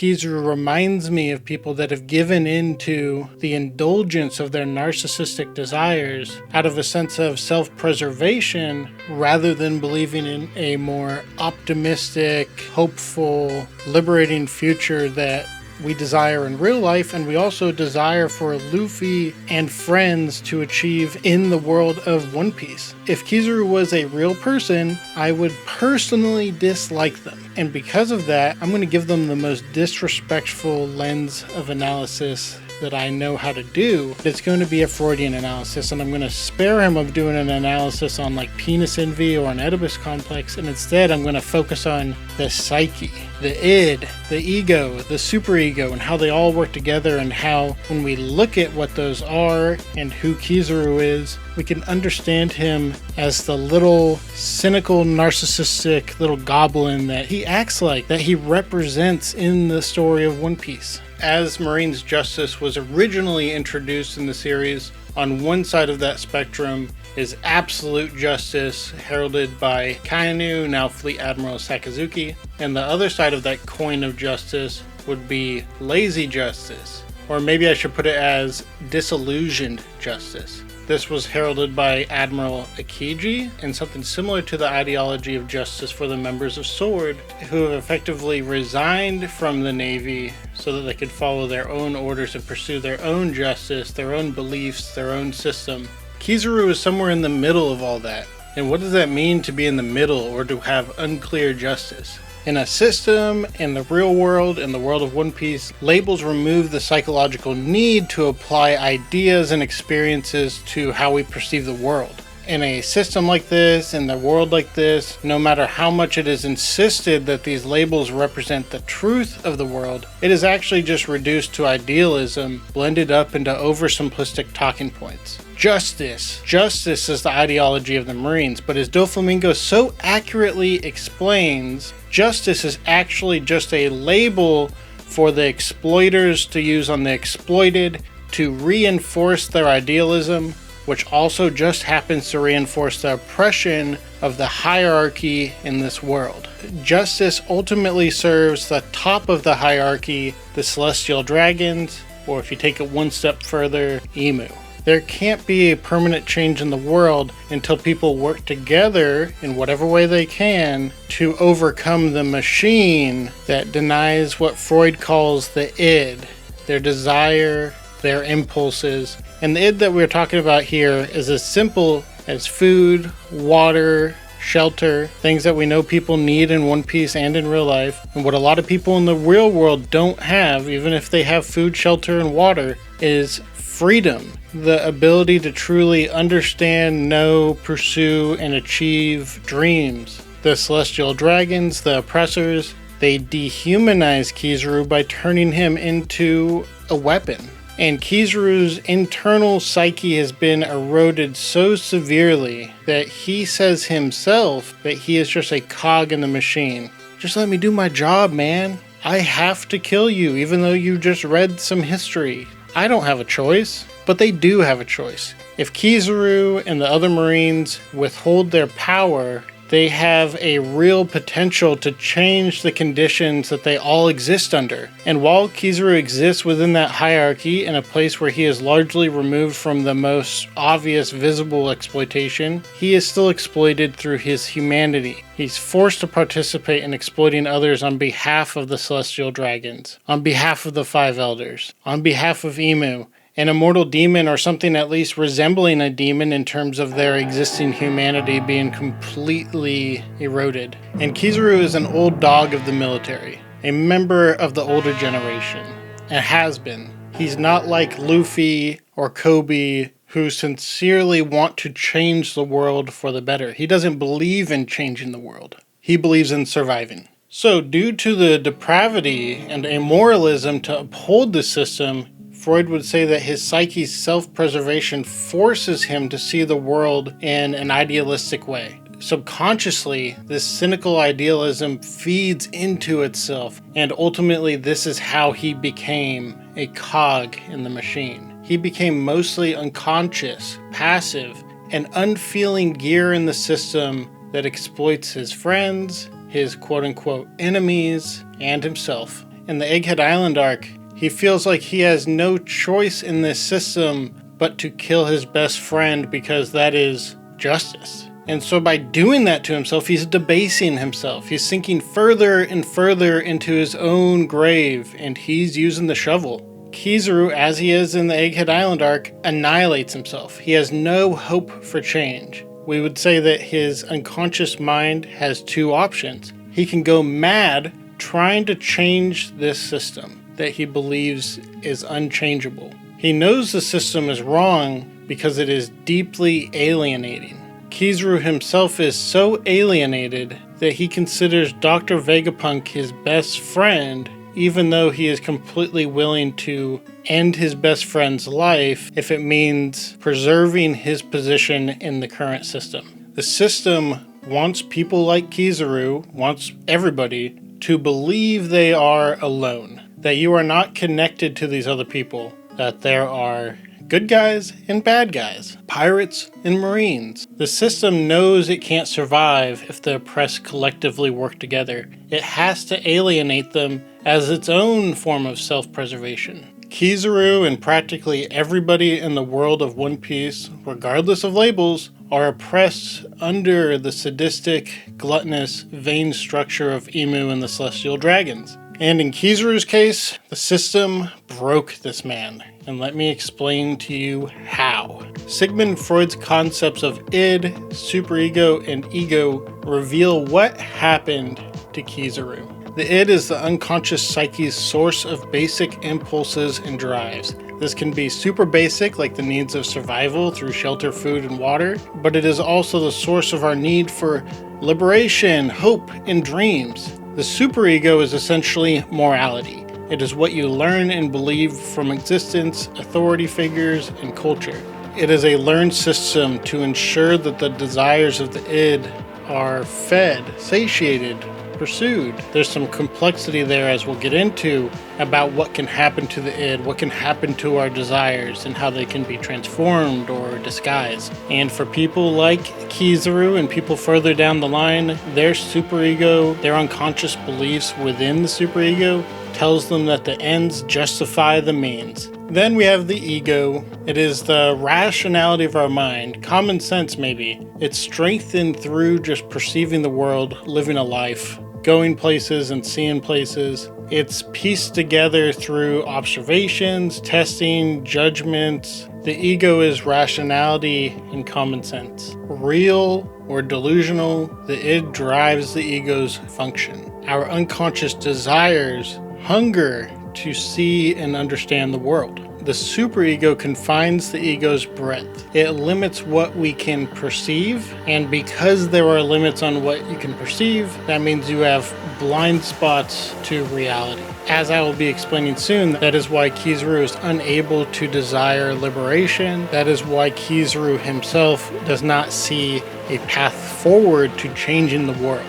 Kizaru reminds me of people that have given into the indulgence of their narcissistic desires out of a sense of self-preservation rather than believing in a more optimistic, hopeful, liberating future that we desire in real life, and we also desire for Luffy and friends to achieve in the world of One Piece. If Kizaru was a real person, I would personally dislike them. And because of that, I'm going to give them the most disrespectful lens of analysis that I know how to do. It's going to be a Freudian analysis, and I'm going to spare him of doing an analysis on like penis envy or an Oedipus complex, and instead I'm going to focus on the psyche, the id, the ego, the superego, and how they all work together, and how when we look at what those are and who Kizaru is, we can understand him as the little cynical, narcissistic little goblin that he acts like, that he represents in the story of One Piece. As Marine's justice was originally introduced in the series, on one side of that spectrum is absolute justice, heralded by Kainu, now Fleet Admiral Sakazuki, and the other side of that coin of justice would be lazy justice, or maybe I should put it as disillusioned justice. This was heralded by Admiral Akiji, and something similar to the ideology of justice for the members of SWORD, who have effectively resigned from the Navy so that they could follow their own orders and pursue their own justice, their own beliefs, their own system. Kizaru is somewhere in the middle of all that. And what does that mean to be in the middle or to have unclear justice? In a system, in the real world, in the world of One Piece, labels remove the psychological need to apply ideas and experiences to how we perceive the world. In a system like this, in the world like this, no matter how much it is insisted that these labels represent the truth of the world, it is actually just reduced to idealism, blended up into oversimplistic talking points. Justice. Justice is the ideology of the Marines, but as Doflamingo so accurately explains, justice is actually just a label for the exploiters to use on the exploited to reinforce their idealism, which also just happens to reinforce the oppression of the hierarchy in this world. Justice ultimately serves the top of the hierarchy, the celestial dragons, or if you take it one step further, Emu. There can't be a permanent change in the world until people work together in whatever way they can to overcome the machine that denies what Freud calls the id, their desire, their impulses. And the id that we're talking about here is as simple as food, water, shelter, things that we know people need in One Piece and in real life. And what a lot of people in the real world don't have, even if they have food, shelter, and water, is freedom. The ability to truly understand, know, pursue, and achieve dreams. The celestial dragons, the oppressors, they dehumanize Kizaru by turning him into a weapon. And Kizaru's internal psyche has been eroded so severely that he says himself that he is just a cog in the machine. Just let me do my job, man. I have to kill you, even though you just read some history. I don't have a choice, but they do have a choice. If Kizaru and the other Marines withhold their power, they have a real potential to change the conditions that they all exist under. And while Kizaru exists within that hierarchy in a place where he is largely removed from the most obvious visible exploitation, he is still exploited through his humanity. He's forced to participate in exploiting others on behalf of the Celestial Dragons, on behalf of the Five Elders, on behalf of Emu, an immortal demon, or something at least resembling a demon in terms of their existing humanity being completely eroded. And Kizaru is an old dog of the military, a member of the older generation, and has been. He's not like Luffy or Kobe, who sincerely want to change the world for the better. He doesn't believe in changing the world. He believes in surviving. So due to the depravity and amoralism to uphold the system, Freud would say that his psyche's self-preservation forces him to see the world in an idealistic way. Subconsciously, this cynical idealism feeds into itself, and ultimately this is how he became a cog in the machine. He became mostly unconscious, passive, an unfeeling gear in the system that exploits his friends, his quote-unquote enemies, and himself. in the Egghead Island arc, he feels like he has no choice in this system but to kill his best friend because that is justice. And so by doing that to himself, he's debasing himself. He's sinking further and further into his own grave, and he's using the shovel. Kizaru, as he is in the Egghead Island arc, annihilates himself. He has no hope for change. We would say that his unconscious mind has two options. He can go mad trying to change this system that he believes is unchangeable. He knows the system is wrong because it is deeply alienating. Kizaru himself is so alienated that he considers Dr. Vegapunk his best friend, even though he is completely willing to end his best friend's life if it means preserving his position in the current system. The system wants people like Kizaru, wants everybody, to believe they are alone, that you are not connected to these other people, that there are good guys and bad guys, pirates and marines. The system knows it can't survive if the oppressed collectively work together. It has to alienate them as its own form of self-preservation. Kizaru and practically everybody in the world of One Piece, regardless of labels, are oppressed under the sadistic, gluttonous, vain structure of Emu and the Celestial Dragons. And in Kizaru's case, the system broke this man. And let me explain to you how. Sigmund Freud's concepts of id, superego, and ego reveal what happened to Kizaru. The id is the unconscious psyche's source of basic impulses and drives. This can be super basic, like the needs of survival through shelter, food, and water, but it is also the source of our need for liberation, hope, and dreams. The superego is essentially morality. It is what you learn and believe from existence, authority figures, and culture. It is a learned system to ensure that the desires of the id are fed, satiated, pursued. There's some complexity there, as we'll get into, about what can happen to the id, what can happen to our desires, and how they can be transformed or disguised. And for people like Kizaru and people further down the line, their superego, their unconscious beliefs within the superego, tells them that the ends justify the means. Then we have the ego. It is the rationality of our mind, common sense maybe. It's strengthened through just perceiving the world, living a life, going places and seeing places. It's pieced together through observations, testing, judgments. The ego is rationality and common sense. Real or delusional, the id drives the ego's function. Our unconscious desires hunger to see and understand the world. The superego confines the ego's breadth. It limits what we can perceive, and because there are limits on what you can perceive, that means you have blind spots to reality. As I will be explaining soon, that is why Kizaru is unable to desire liberation. That is why Kizaru himself does not see a path forward to changing the world.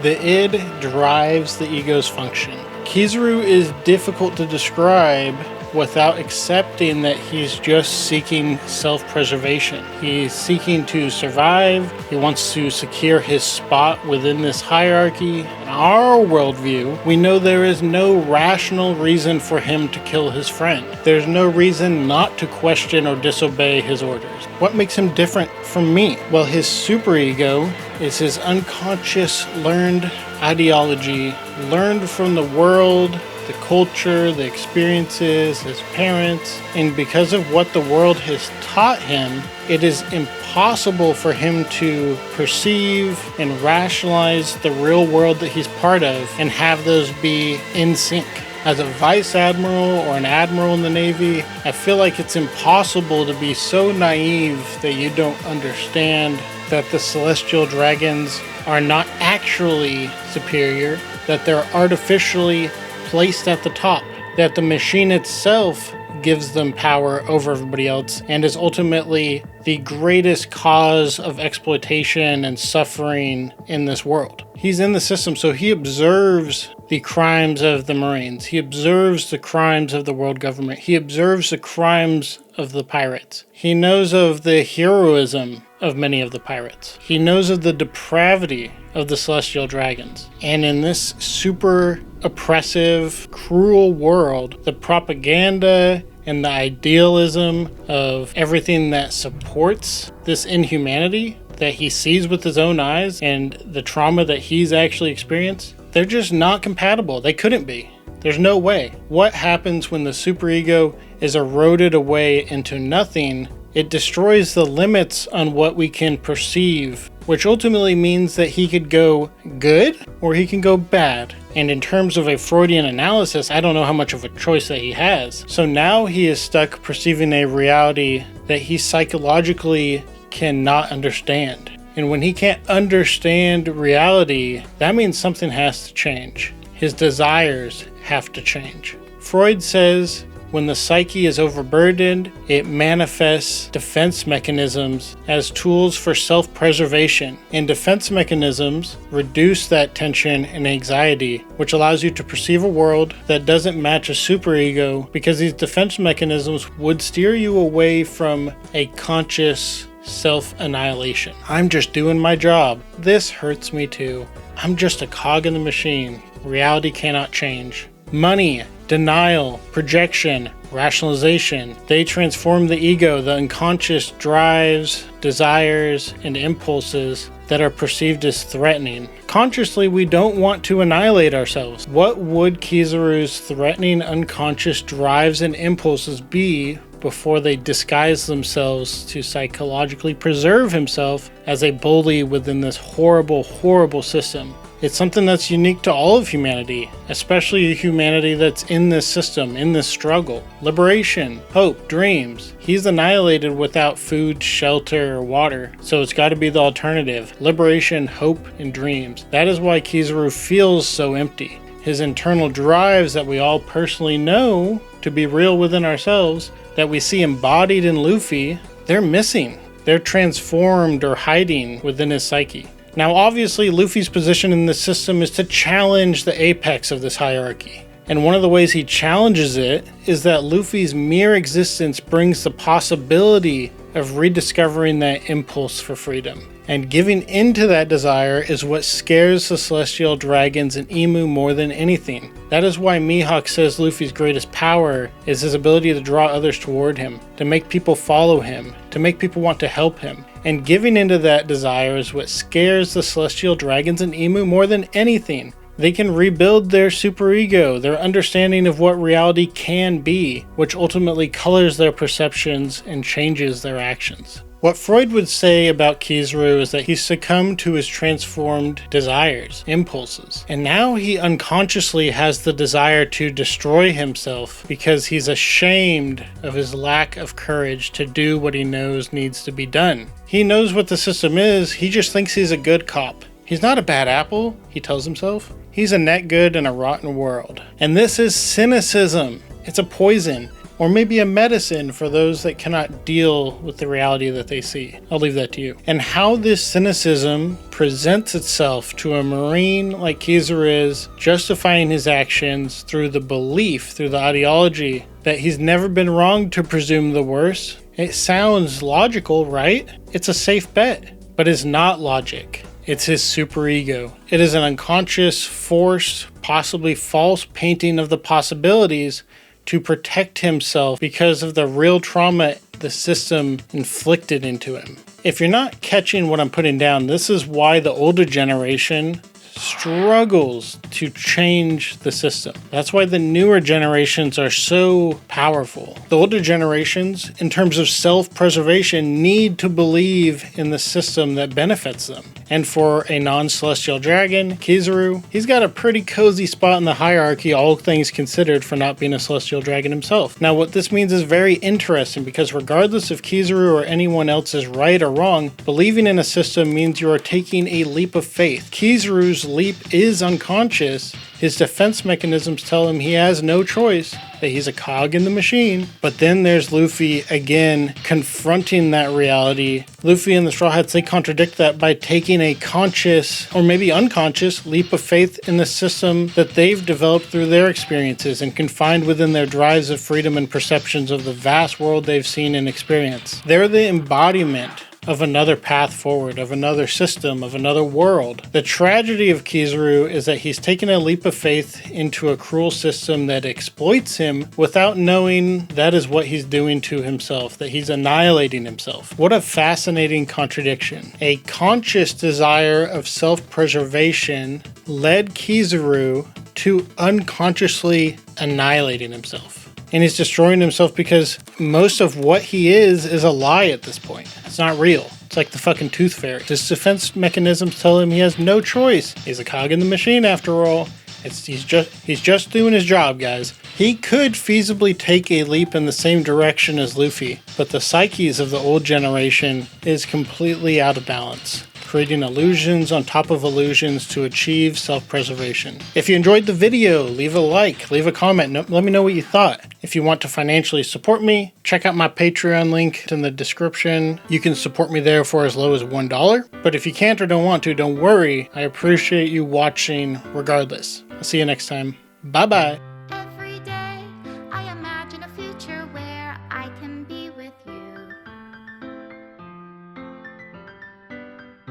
The id drives the ego's function. Kizaru is difficult to describe without accepting that he's just seeking self-preservation. He's seeking to survive. He wants to secure his spot within this hierarchy. In our worldview, we know there is no rational reason for him to kill his friend. There's no reason not to question or disobey his orders. What makes him different from me? Well, his superego is his unconscious learned ideology, learned from the world, the culture, the experiences, his parents, and because of what the world has taught him, it is impossible for him to perceive and rationalize the real world that he's part of and have those be in sync. As a vice admiral or an admiral in the Navy, I feel like it's impossible to be so naive that you don't understand that the Celestial Dragons are not actually superior, that they're artificially placed at the top, that the machine itself gives them power over everybody else and is ultimately the greatest cause of exploitation and suffering in this world. He's in the system, so he observes the crimes of the Marines. He observes the crimes of the world government. He observes the crimes of the pirates. He knows of the heroism of many of the pirates. He knows of the depravity of the celestial dragons. And in this super oppressive, cruel world, the propaganda and the idealism of everything that supports this inhumanity that he sees with his own eyes and the trauma that he's actually experienced, they're just not compatible. They couldn't be. There's no way. What happens when the superego is eroded away into nothing? It destroys the limits on what we can perceive, which ultimately means that he could go good or he can go bad. And in terms of a Freudian analysis, I don't know how much of a choice that he has. So now he is stuck perceiving a reality that he psychologically cannot understand. And when he can't understand reality, that means something has to change. His desires have to change. Freud says when the psyche is overburdened, it manifests defense mechanisms as tools for self-preservation. And defense mechanisms reduce that tension and anxiety, which allows you to perceive a world that doesn't match a superego, because these defense mechanisms would steer you away from a conscious self-annihilation. I'm just doing my job. This hurts me too. I'm just a cog in the machine. Reality cannot change. Money, denial, projection, rationalization. They transform the ego, the unconscious drives, desires, and impulses that are perceived as threatening. Consciously, we don't want to annihilate ourselves. What would Kizaru's threatening unconscious drives and impulses be before they disguise themselves to psychologically preserve himself as a bully within this horrible, horrible system? It's something that's unique to all of humanity, especially humanity that's in this system, in this struggle. Liberation, hope, dreams. He's annihilated without food, shelter, or water, so it's got to be the alternative. Liberation, hope, and dreams. That is why Kizaru feels so empty. His internal drives that we all personally know to be real within ourselves, that we see embodied in Luffy, they're missing. They're transformed or hiding within his psyche. Now, obviously, Luffy's position in this system is to challenge the apex of this hierarchy. And one of the ways he challenges it is that Luffy's mere existence brings the possibility of rediscovering that impulse for freedom. And giving into that desire is what scares the celestial dragons and Emu more than anything. That is why Mihawk says Luffy's greatest power is his ability to draw others toward him, to make people follow him, to make people want to help him. And giving into that desire is what scares the celestial dragons and Emu more than anything. They can rebuild their superego, their understanding of what reality can be, which ultimately colors their perceptions and changes their actions. What Freud would say about Kizaru is that he succumbed to his transformed desires, impulses, and now he unconsciously has the desire to destroy himself because he's ashamed of his lack of courage to do what he knows needs to be done. He knows what the system is, he just thinks he's a good cop. He's not a bad apple, he tells himself. He's a net good in a rotten world. And this is cynicism. It's a poison, or maybe a medicine for those that cannot deal with the reality that they see. I'll leave that to you. And how this cynicism presents itself to a Marine like Kizaru is, justifying his actions through the belief, through the ideology, that he's never been wrong to presume the worst. It sounds logical, right? It's a safe bet, but it's not logic. It's his superego. It is an unconscious, forced, possibly false painting of the possibilities to protect himself because of the real trauma the system inflicted into him. If you're not catching what I'm putting down, this is why the older generation struggles to change the system. That's why the newer generations are so powerful. The older generations, in terms of self-preservation, need to believe in the system that benefits them. And for a non-celestial dragon, Kizaru, he's got a pretty cozy spot in the hierarchy, all things considered, for not being a celestial dragon himself. Now, what this means is very interesting, because regardless if Kizaru or anyone else is right or wrong, believing in a system means you are taking a leap of faith. Kizaru's leap is unconscious. His defense mechanisms tell him he has no choice, that he's a cog in the machine. But then there's Luffy again confronting that reality. Luffy and the Straw Hats, they contradict that by taking a conscious, or maybe unconscious, leap of faith in the system that they've developed through their experiences and confined within their drives of freedom and perceptions of the vast world they've seen and experienced. They're the embodiment of another path forward, of another system, of another world. The tragedy of Kizaru is that he's taken a leap of faith into a cruel system that exploits him without knowing that is what he's doing to himself, that he's annihilating himself. What a fascinating contradiction. A conscious desire of self-preservation led Kizaru to unconsciously annihilating himself. And he's destroying himself because most of what he is a lie at this point. It's not real. It's like the fucking tooth fairy. His defense mechanisms tell him he has no choice. He's a cog in the machine after all. He's just doing his job, guys. He could feasibly take a leap in the same direction as Luffy, but the psyches of the old generation is completely out of balance, creating illusions on top of illusions to achieve self-preservation. If you enjoyed the video, leave a like, leave a comment, let me know what you thought. If you want to financially support me, check out my Patreon link in the description. You can support me there for as low as $1. But if you can't or don't want to, don't worry. I appreciate you watching regardless. I'll see you next time. Bye-bye.